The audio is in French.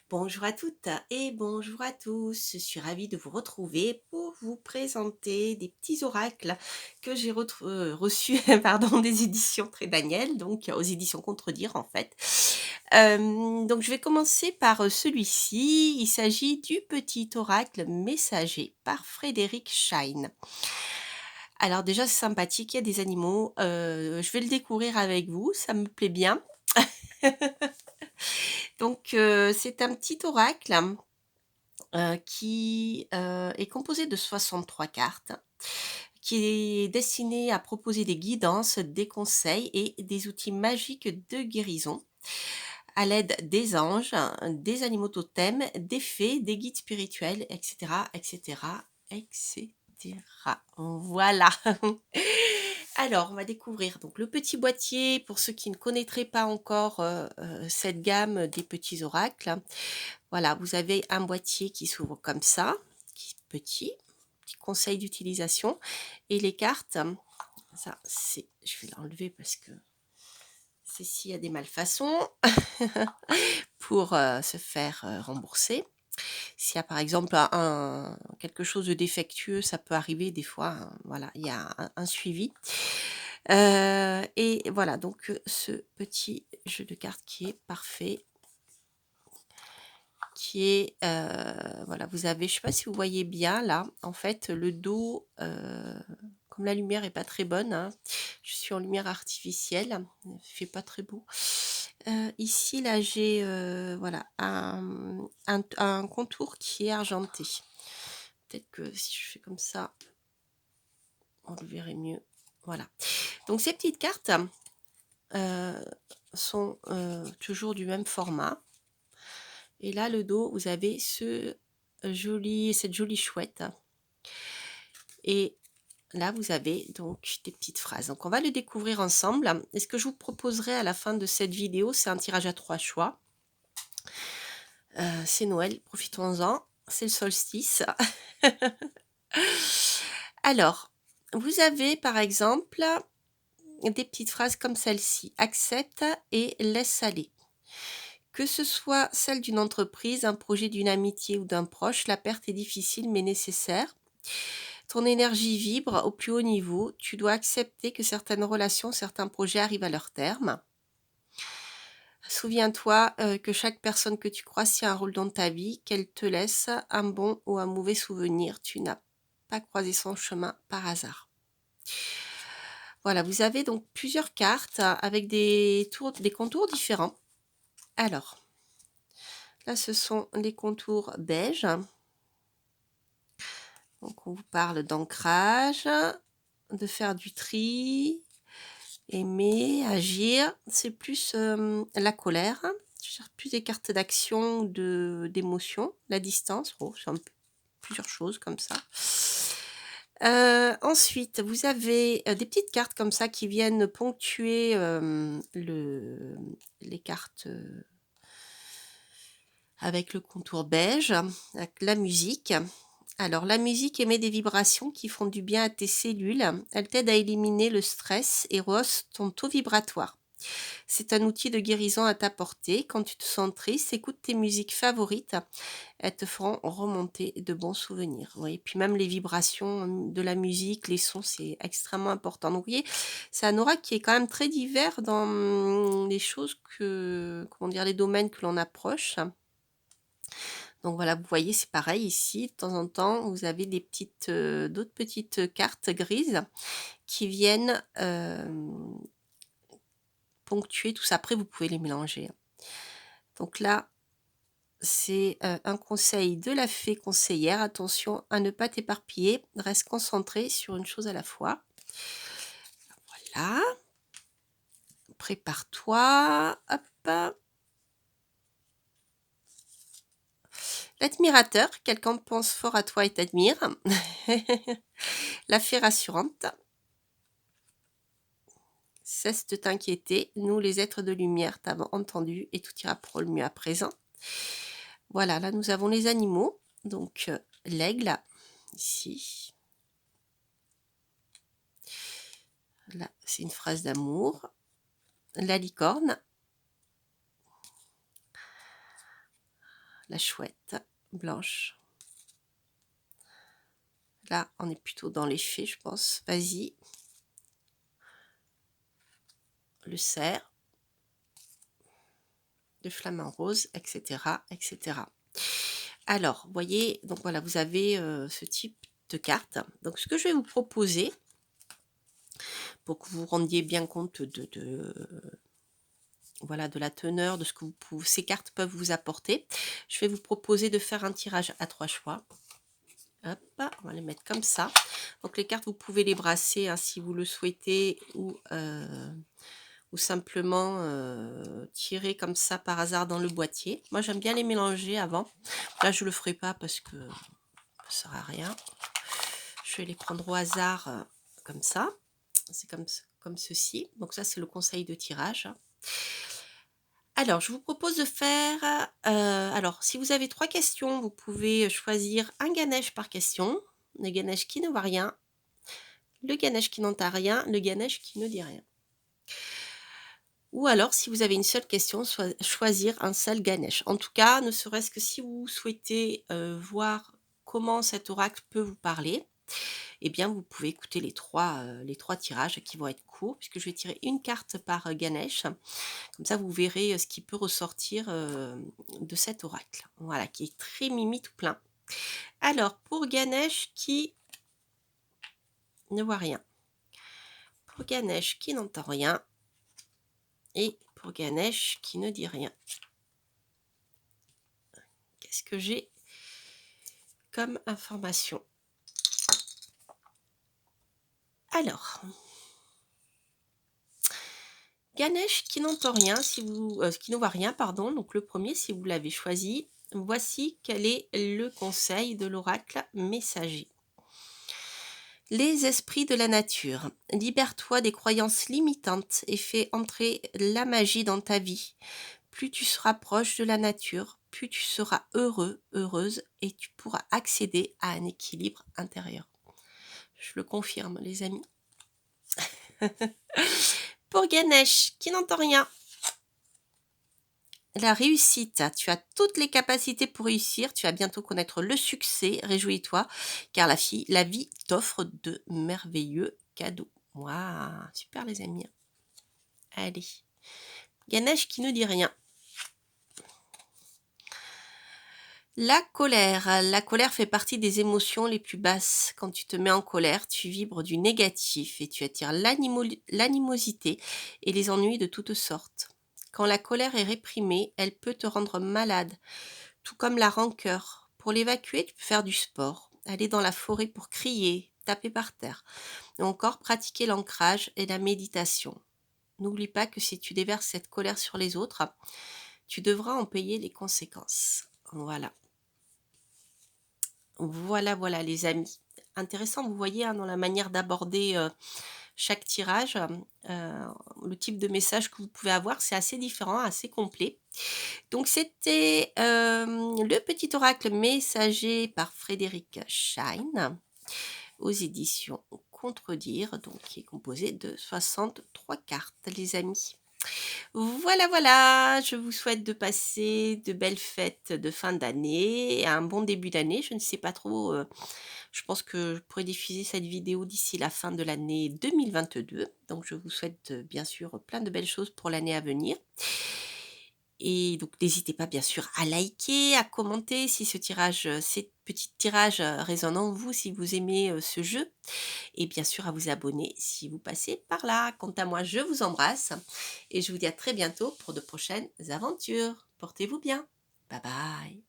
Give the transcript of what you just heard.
Bonjour à toutes et bonjour à tous. Je suis ravie de vous retrouver pour vous présenter des petits oracles que j'ai reçus pardon, des éditions Très Daniel, donc aux éditions Contredire en fait. Donc je vais commencer par celui-ci. Il s'agit du petit oracle messager par Frédéric Schein. Alors déjà c'est sympathique, il y a des animaux. Je vais le découvrir avec vous, ça me plaît bien. Donc c'est un petit oracle qui est composé de 63 cartes, qui est destiné à proposer des guidances, des conseils et des outils magiques de guérison à l'aide des anges, des animaux totems, des fées, des guides spirituels, etc., etc., etc. Voilà. Alors, on va découvrir donc le petit boîtier pour ceux qui ne connaîtraient pas encore cette gamme des petits oracles. Voilà, vous avez un boîtier qui s'ouvre comme ça, qui est petit conseil d'utilisation. Et les cartes, ça c'est, je vais l'enlever parce que c'est s'il y a des malfaçons pour se faire rembourser. S'il y a par exemple quelque chose de défectueux, ça peut arriver des fois. Voilà, il y a un suivi. Et voilà, donc ce petit jeu de cartes qui est parfait. Qui est, voilà, vous avez, je sais pas si vous voyez bien là, en fait, le dos, comme la lumière est pas très bonne, hein, je suis en lumière artificielle, il fait pas très beau. Ici, là, j'ai, voilà, un contour qui est argenté. Peut-être que si je fais comme ça, on le verrait mieux. Voilà. Donc ces petites cartes sont toujours du même format. Et là, le dos, vous avez cette jolie chouette. Et là, vous avez donc des petites phrases. Donc, on va le découvrir ensemble. Et ce que je vous proposerai à la fin de cette vidéo, c'est un tirage à 3 choix. C'est Noël, profitons-en. C'est le solstice. Alors, vous avez par exemple des petites phrases comme celle-ci. Accepte et laisse aller. Que ce soit celle d'une entreprise, un projet d'une amitié ou d'un proche, la perte est difficile mais nécessaire. Ton énergie vibre au plus haut niveau. Tu dois accepter que certaines relations, certains projets arrivent à leur terme. Souviens-toi que chaque personne que tu croises tient un rôle dans ta vie, qu'elle te laisse un bon ou un mauvais souvenir. Tu n'as pas croisé son chemin par hasard. Voilà, vous avez donc plusieurs cartes avec des contours différents. Alors, là, ce sont les contours beige. Donc, on vous parle d'ancrage, de faire du tri, aimer, agir. C'est plus la colère. Je cherche plus des cartes d'action, d'émotion. La distance, c'est plusieurs choses comme ça. Ensuite, vous avez des petites cartes comme ça qui viennent ponctuer les cartes avec le contour beige, avec la musique. Alors, la musique émet des vibrations qui font du bien à tes cellules. Elle t'aide à éliminer le stress et rehausse ton taux vibratoire. C'est un outil de guérison à ta portée. Quand tu te sens triste, écoute tes musiques favorites. Elles te feront remonter de bons souvenirs. Oui, puis même les vibrations de la musique, les sons, c'est extrêmement important. Donc, vous voyez, c'est un aura qui est quand même très divers dans les choses comment dire, les domaines que l'on approche. Donc voilà, vous voyez, c'est pareil ici. De temps en temps, vous avez d'autres petites cartes grises qui viennent ponctuer tout ça. Après, vous pouvez les mélanger. Donc là, c'est un conseil de la fée conseillère. Attention à ne pas t'éparpiller. Reste concentré sur une chose à la fois. Voilà. Prépare-toi. Hop. L'admirateur, quelqu'un pense fort à toi et t'admire. La fée rassurante. Cesse de t'inquiéter, nous les êtres de lumière t'avons entendu et tout ira pour le mieux à présent. Voilà, là nous avons les animaux, donc l'aigle, ici. Là, c'est une phrase d'amour. La licorne. la chouette blanche. Là, on est plutôt dans les faits, je pense. Vas-y. Le cerf. Le flamant rose, etc., etc. Alors, vous voyez, donc voilà, vous avez ce type de carte. Donc, ce que je vais vous proposer, pour que vous rendiez bien compte voilà, de la teneur, de ce que ces cartes peuvent vous apporter, je vais vous proposer de faire un tirage à 3 choix. Hop, on va les mettre comme ça. Donc, les cartes, vous pouvez les brasser hein, si vous le souhaitez ou simplement tirer comme ça par hasard dans le boîtier. Moi, j'aime bien les mélanger avant. Là, je ne le ferai pas parce que ça ne sert à rien. Je vais les prendre au hasard comme ça. C'est comme ceci. Donc ça, c'est le conseil de tirage. Alors, je vous propose de faire... alors, si vous avez 3 questions, vous pouvez choisir un Ganesh par question. Le Ganesh qui ne voit rien. Le Ganesh qui n'entend rien. Le Ganesh qui ne dit rien. Ou alors, si vous avez une seule question, choisir un seul Ganesh. En tout cas, ne serait-ce que si vous souhaitez voir comment cet oracle peut vous parler, eh bien, vous pouvez écouter les trois tirages qui vont être courts, puisque je vais tirer une carte par Ganesh. Comme ça, vous verrez ce qui peut ressortir de cet oracle. Voilà, qui est très mimi tout plein. Alors, pour Ganesh qui ne voit rien. Pour Ganesh qui n'entend rien. Et pour Ganesh qui ne dit rien. Qu'est-ce que j'ai comme information? Alors, Ganesh qui n'entend rien, qui ne voit rien, pardon. Donc le premier, si vous l'avez choisi, voici quel est le conseil de l'oracle messager. Les esprits de la nature, libère-toi des croyances limitantes et fais entrer la magie dans ta vie. Plus tu seras proche de la nature, plus tu seras heureux, heureuse et tu pourras accéder à un équilibre intérieur. Je le confirme, les amis. Pour Ganesh, qui n'entend rien, la réussite, tu as toutes les capacités pour réussir, tu vas bientôt connaître le succès, réjouis-toi, car la vie t'offre de merveilleux cadeaux. Waouh, super les amis. Allez, Ganesh qui ne dit rien. La colère fait partie des émotions les plus basses. Quand tu te mets en colère, tu vibres du négatif et tu attires l'animosité et les ennuis de toutes sortes. Quand la colère est réprimée, elle peut te rendre malade, tout comme la rancœur. Pour l'évacuer, tu peux faire du sport, aller dans la forêt pour crier, taper par terre, ou encore pratiquer l'ancrage et la méditation. N'oublie pas que si tu déverses cette colère sur les autres, tu devras en payer les conséquences. Voilà. Voilà les amis. Intéressant, vous voyez, hein, dans la manière d'aborder chaque tirage, le type de message que vous pouvez avoir, c'est assez différent, assez complet. Donc c'était le petit oracle messager par Frédéric Schein aux éditions Contredire, donc qui est composé de 63 cartes, les amis. Voilà, je vous souhaite de passer de belles fêtes de fin d'année, un bon début d'année. Je ne sais pas trop, je pense que je pourrais diffuser cette vidéo d'ici la fin de l'année 2022. Donc je vous souhaite bien sûr plein de belles choses pour l'année à venir. Et donc n'hésitez pas bien sûr à liker, à commenter si ces petits tirages résonnent en vous, si vous aimez ce jeu. Et bien sûr à vous abonner si vous passez par là. Quant à moi, je vous embrasse et je vous dis à très bientôt pour de prochaines aventures. Portez-vous bien. Bye bye.